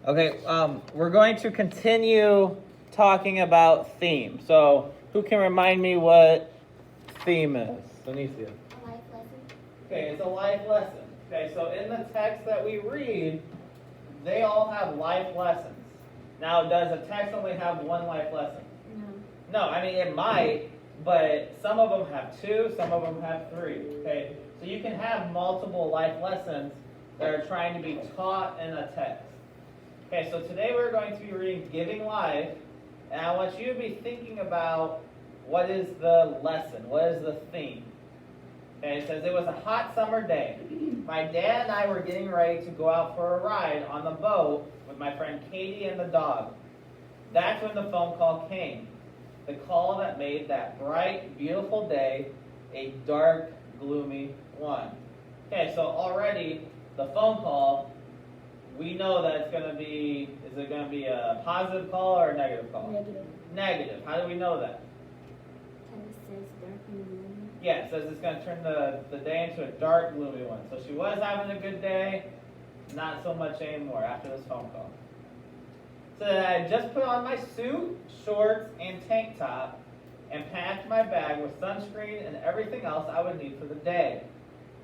Okay, we're going to continue talking about theme. So, who can remind me what theme is? Anicia. A life lesson. Okay, it's a life lesson. Okay, so in the text that we read, they all have life lessons. Now, does a text only have one life lesson? No. No, I mean, it might, but some of them have two, some of them have three. Okay, so you can have multiple life lessons that are trying to be taught in a text. Okay, so today we're going to be reading Giving Life, and I want you to be thinking about what is the lesson, what is the theme. Okay, it says, it was a hot summer day. My dad and I were getting ready to go out for a ride on the boat with my friend Katie and the dog. That's when the phone call came. The call that made that bright, beautiful day a dark, gloomy one. Okay, so already the phone call, we know that it's going to be, is it going to be a positive call or a negative call? Negative. Negative. How do we know that? Because it says dark and gloomy. Yeah, it says it's going to turn the day into a dark, gloomy one. So she was having a good day, not so much anymore after this phone call. So I just put on my suit, shorts, and tank top, and packed my bag with sunscreen and everything else I would need for the day.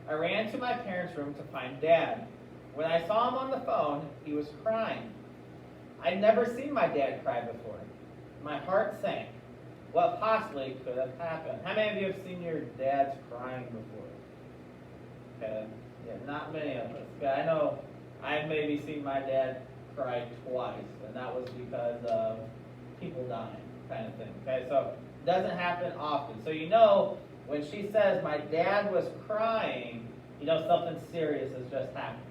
I ran to my parents' room to find Dad. When I saw him on the phone, he was crying. I'd never seen my dad cry before. My heart sank. What possibly could have happened? How many of you have seen your dads crying before? Okay. Yeah, not many of us. Okay, I know I've maybe seen my dad cry twice, and that was because of people dying, kind of thing. Okay, so it doesn't happen often. So you know, when she says my dad was crying, you know something serious has just happened.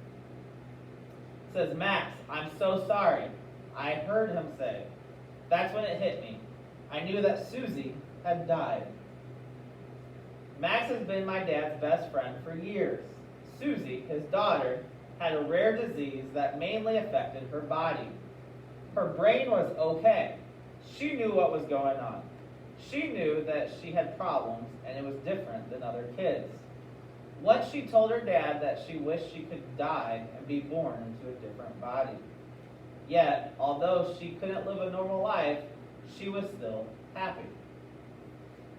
It says, Max, I'm so sorry. I heard him say. That's when it hit me. I knew that Susie had died. Max has been my dad's best friend for years. Susie, his daughter, had a rare disease that mainly affected her body. Her brain was okay. She knew what was going on. She knew that she had problems and it was different than other kids. Once she told her dad that she wished she could die and be born into a different body. Yet, although she couldn't live a normal life, she was still happy.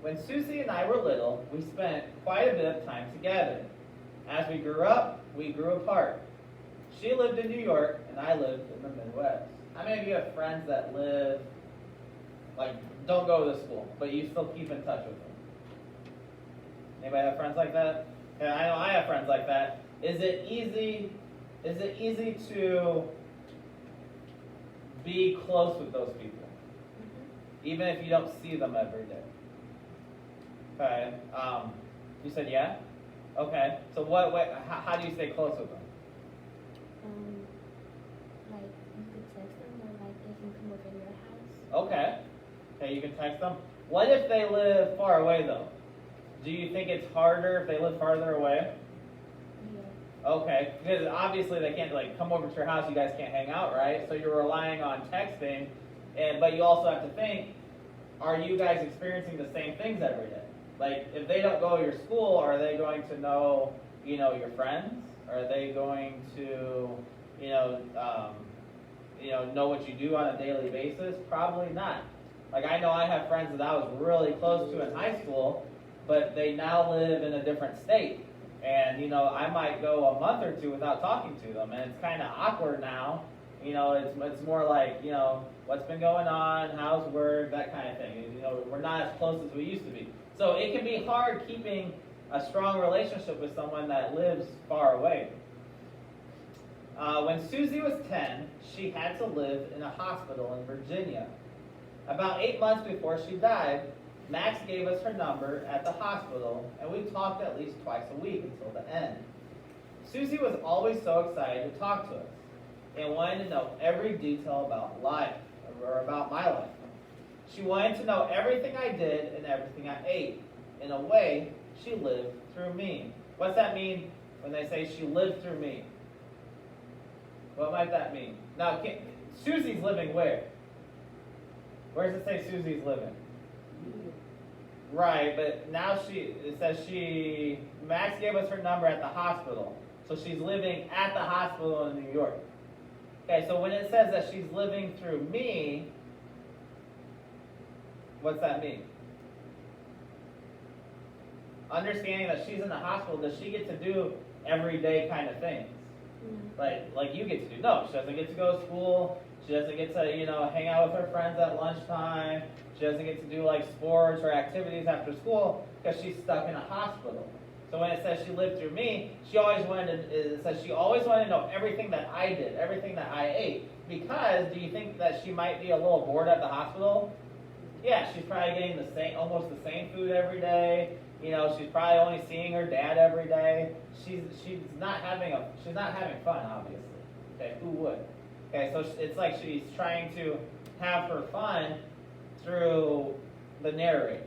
When Susie and I were little, we spent quite a bit of time together. As we grew up, we grew apart. She lived in New York, and I lived in the Midwest. How many of you have friends that live, like, don't go to school, but you still keep in touch with them? Anybody have friends like that? Yeah, I know I have friends like that. Is it easy to be close with those people? Even if you don't see them every day. Okay. You said yeah? Okay. So how do you stay close with them? Like you could text them or like they can come over to your house. Okay. Okay, you can text them. What if they live far away though? Do you think it's harder if they live farther away? Yeah. Okay, because obviously they can't like come over to your house, you guys can't hang out, right? So you're relying on texting, but you also have to think, are you guys experiencing the same things every day? Like, if they don't go to your school, are they going to know, your friends? Are they going to, know what you do on a daily basis? Probably not. Like, I know I have friends that I was really close to in high school, but they now live in a different state. And, I might go a month or two without talking to them, and it's kind of awkward now. It's more like, what's been going on, how's work, that kind of thing. We're not as close as we used to be. So it can be hard keeping a strong relationship with someone that lives far away. When Susie was 10, she had to live in a hospital in Virginia. About 8 months before she died, Max gave us her number at the hospital, and we talked at least twice a week until the end. Susie was always so excited to talk to us and wanted to know every detail about life, or about my life. She wanted to know everything I did and everything I ate. In a way, she lived through me. What's that mean when they say she lived through me? What might that mean? Now, Susie's living where? Where does it say Susie's living? Right, but now it says Max gave us her number at the hospital. So she's living at the hospital in New York. Okay, so when it says that she's living through me, what's that mean? Understanding that she's in the hospital, does she get to do everyday kind of things? Like you get to do? No, she doesn't get to go to school. She doesn't get to, hang out with her friends at lunchtime. She doesn't get to do like sports or activities after school because she's stuck in a hospital. So when it says she lived through me, it says she always wanted to know everything that I did, everything that I ate. Because do you think that she might be a little bored at the hospital? Yeah, she's probably getting almost the same food every day. She's probably only seeing her dad every day. She's not having fun, obviously. Okay, who would? Okay, so it's like she's trying to have her fun through the narrator.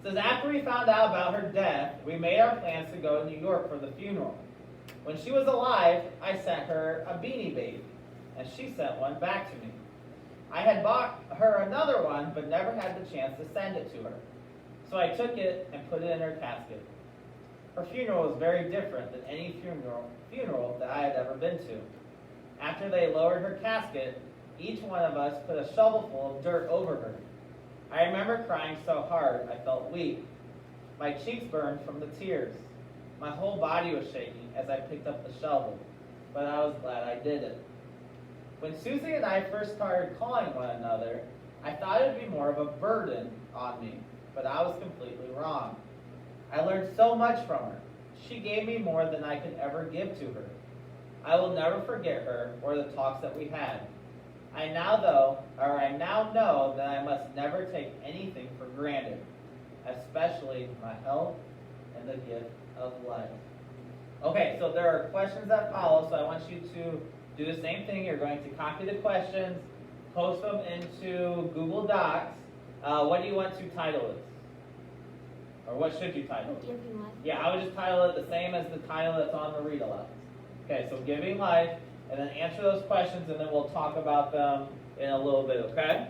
It says, after we found out about her death, we made our plans to go to New York for the funeral. When she was alive, I sent her a Beanie Baby, and she sent one back to me. I had bought her another one, but never had the chance to send it to her. So I took it and put it in her casket. Her funeral was very different than any funeral that I had ever been to. After they lowered her casket, each one of us put a shovelful of dirt over her. I remember crying so hard I felt weak. My cheeks burned from the tears. My whole body was shaking as I picked up the shovel, but I was glad I did it. When Susie and I first started calling one another, I thought it would be more of a burden on me, but I was completely wrong. I learned so much from her. She gave me more than I could ever give to her. I will never forget her or the talks that we had. I now know that I must never take anything for granted, especially my health and the gift of life. Okay, so there are questions that follow, so I want you to do the same thing. You're going to copy the questions, post them into Google Docs. What do you want to title this? Or what should you title it? Giving life. Yeah, I would just title it the same as the title that's on the read-alouds. Okay, so Giving Life, and then answer those questions, and then we'll talk about them in a little bit, okay?